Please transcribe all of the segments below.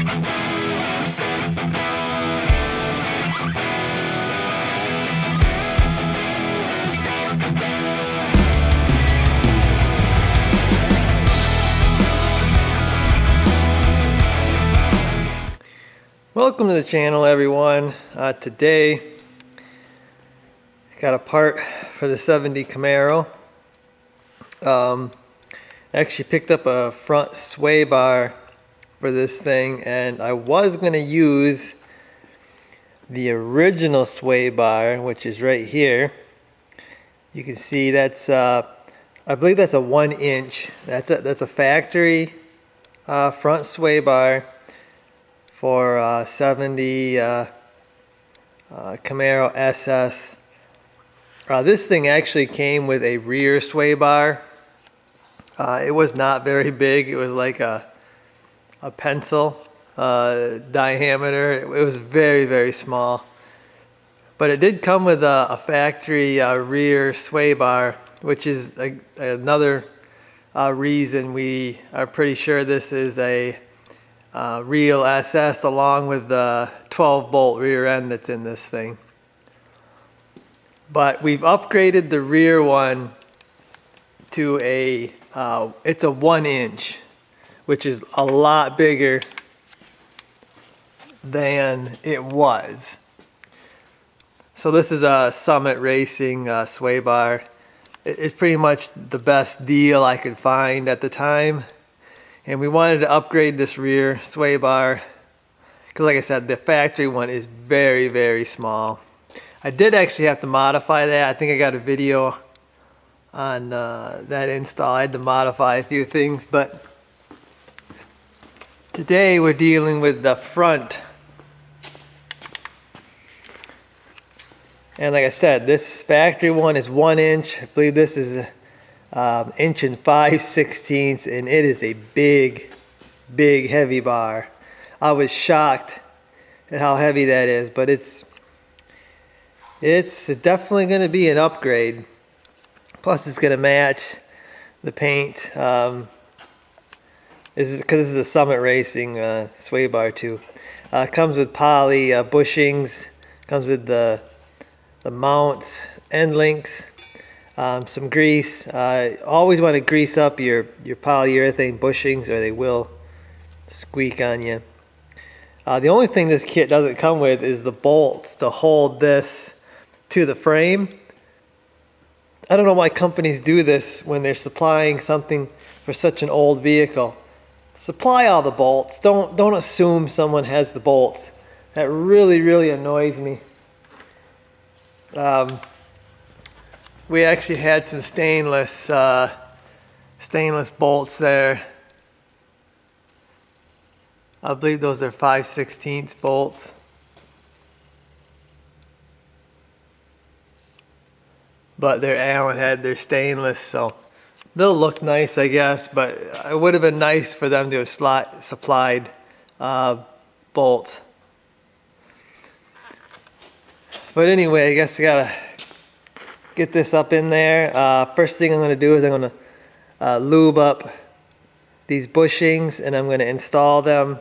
Welcome to the channel, everyone. Today got a part for the 70 Camaro. Actually picked up a front sway bar for this thing, and I was going to use the original sway bar, which is right here. You can see that's I believe that's a 1 inch. That's a factory front sway bar for 70 Camaro SS. This thing actually came with a rear sway bar. It was not very big. It was like a pencil diameter. It was very, very small. But it did come with a factory rear sway bar, which is another reason we are pretty sure this is a real SS, along with the 12-bolt rear end that's in this thing. But we've upgraded the rear one to it's a 1 inch, which is a lot bigger than it was. So this is a Summit Racing sway bar. It's pretty much the best deal I could find at the time. And we wanted to upgrade this rear sway bar because, like I said, the factory one is very, very small. I did actually have to modify that. I think I got a video on that install. I had to modify a few things, but today we're dealing with the front. And like I said, this factory one is 1 inch. I believe this is 1 inch and 5/16, and it is a big, big, heavy bar. I was shocked at how heavy that is, but it's definitely going to be an upgrade. Plus, it's going to match the paint. This is because this is a Summit Racing sway bar too. Comes with poly bushings. Comes with the mounts, end links. Some grease. Always want to grease up your polyurethane bushings, or they will squeak on you. The only thing this kit doesn't come with is the bolts to hold this to the frame. I don't know why companies do this when they're supplying something for such an old vehicle. Supply all the bolts. Don't assume someone has the bolts. That really, really annoys me. We actually had some stainless bolts there. I believe those are 5/16 bolts. But they're Allen head, they're stainless, so they'll look nice, I guess, but it would have been nice for them to have supplied bolts. But anyway, I guess I gotta get this up in there. First thing I'm going to do is I'm going to lube up these bushings, and I'm going to install them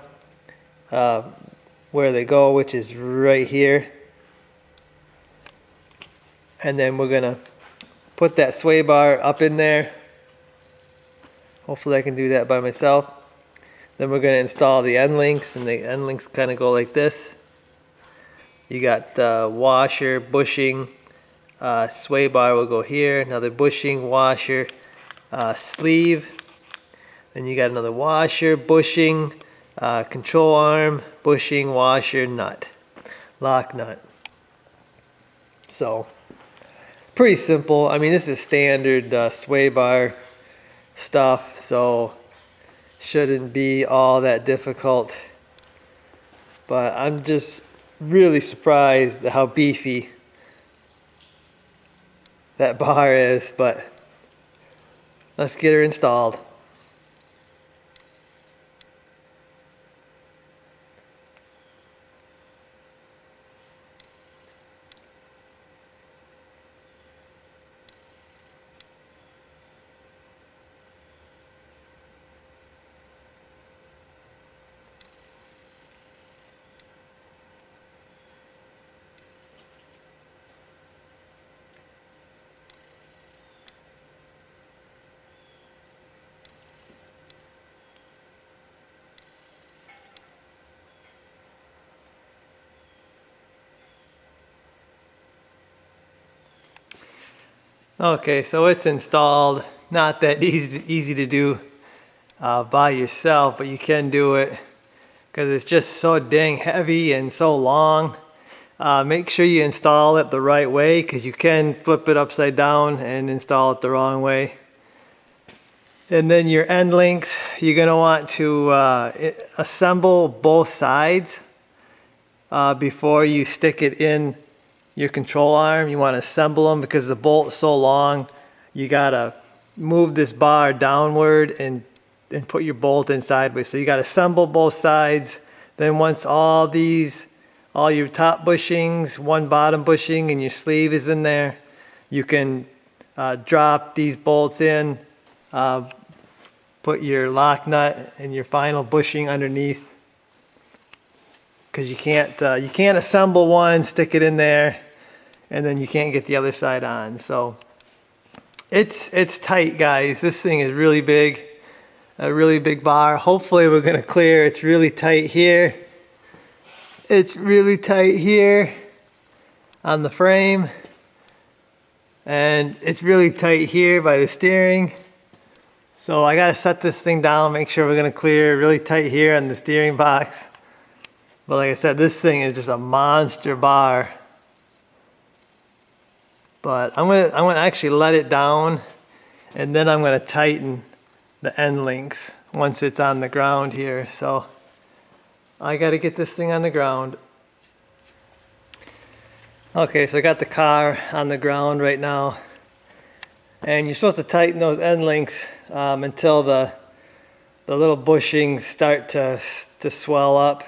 where they go, which is right here. And then we're going to put that sway bar up in there. Hopefully I can do that by myself. Then we're going to install the end links, and the end links kind of go like this. You got washer, bushing, sway bar will go here, another bushing, washer, sleeve. Then you got another washer, bushing, control arm, bushing, washer, nut, lock nut. So pretty simple. I mean, this is standard sway bar stuff, so shouldn't be all that difficult. But I'm just really surprised at how beefy that bar is, but let's get her installed. Okay, so it's installed. Not that easy to do by yourself, but you can do it because it's just so dang heavy and so long. Make sure you install it the right way because you can flip it upside down and install it the wrong way. And then your end links, you're going to want to assemble both sides before you stick it in your control arm. You want to assemble them because the bolt's so long. You got to move this bar downward and put your bolt in sideways. So you got to assemble both sides. Then once all your top bushings, one bottom bushing, and your sleeve is in there, you can drop these bolts in, put your lock nut and your final bushing underneath, because you can't assemble one, stick it in there, and then you can't get the other side on. So it's tight, guys. This thing is really big, a really big bar. Hopefully we're gonna clear. It's really tight here. It's really tight here on the frame, and it's really tight here by the steering. So I gotta set this thing down, make sure we're gonna clear. Really tight here on the steering box. But like I said, this thing is just a monster bar. But I'm gonna actually let it down, and then I'm gonna tighten the end links once it's on the ground here. So I gotta get this thing on the ground. Okay, so I got the car on the ground right now, and you're supposed to tighten those end links until the little bushings start to swell up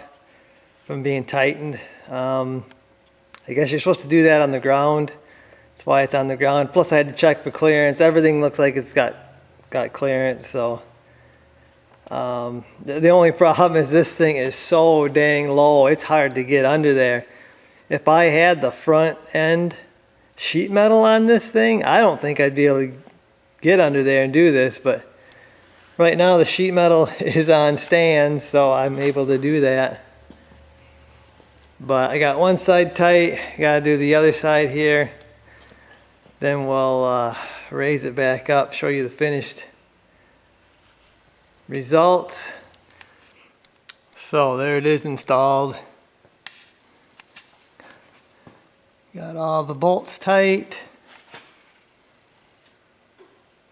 from being tightened. I guess you're supposed to do that on the ground. That's why it's on the ground. Plus I had to check for clearance. Everything looks like it's got clearance. So the only problem is this thing is so dang low. It's hard to get under there. If I had the front end sheet metal on this thing, I don't think I'd be able to get under there and do this. But right now the sheet metal is on stands, so I'm able to do that. But I got one side tight, gotta do the other side here. Then we'll raise it back up, show you the finished result. So there it is installed. Got all the bolts tight.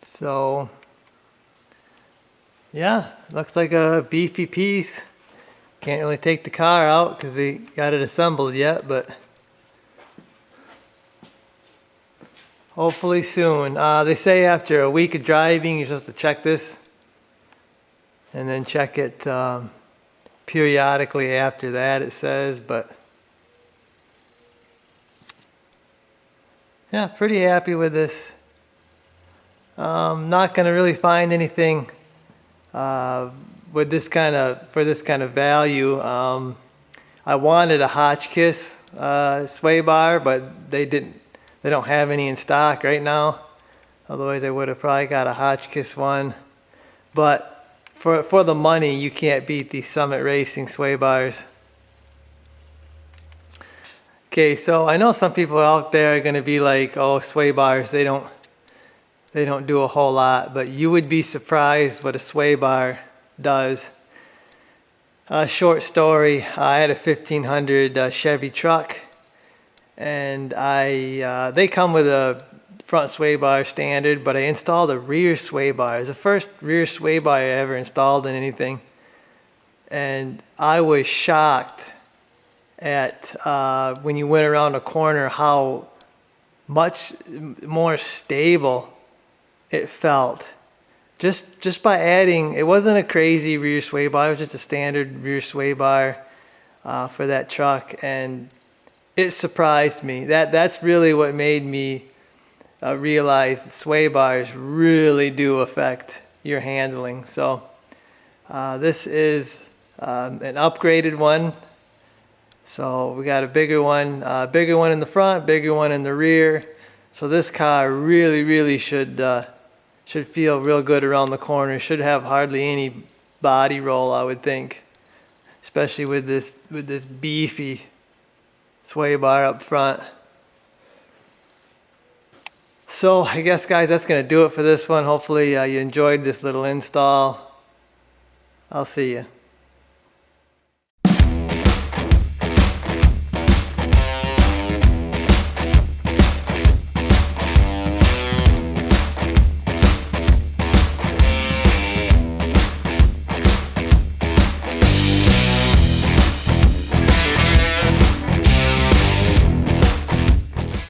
So yeah, looks like a beefy piece. Can't really take the car out because they got it assembled yet, but hopefully soon. They say after a week of driving you're supposed to check this, and then check it periodically after that, it says. But yeah, pretty happy with this. Not gonna really find anything with this kind of value. I wanted a Hotchkiss sway bar, but they don't have any in stock right now. Otherwise I would have probably got a Hotchkiss one. But for the money, you can't beat these Summit Racing sway bars. Okay, so I know some people out there are gonna be like, oh, sway bars, they don't do a whole lot, but you would be surprised what a sway bar does. A short story, I had a 1500 Chevy truck, and they come with a front sway bar standard, but I installed a rear sway bar. It was the first rear sway bar I ever installed in anything, and I was shocked at when you went around a corner how much more stable it felt. Just by adding, it wasn't a crazy rear sway bar, it was just a standard rear sway bar for that truck, and it surprised me. That's really what made me realize that sway bars really do affect your handling. So this is an upgraded one. So we got a bigger one in the front, bigger one in the rear. So this car really should feel real good around the corner. Should have hardly any body roll, I would think, especially with this beefy sway bar up front. So I guess, guys, that's going to do it for this one. Hopefully you enjoyed this little install. I'll see you.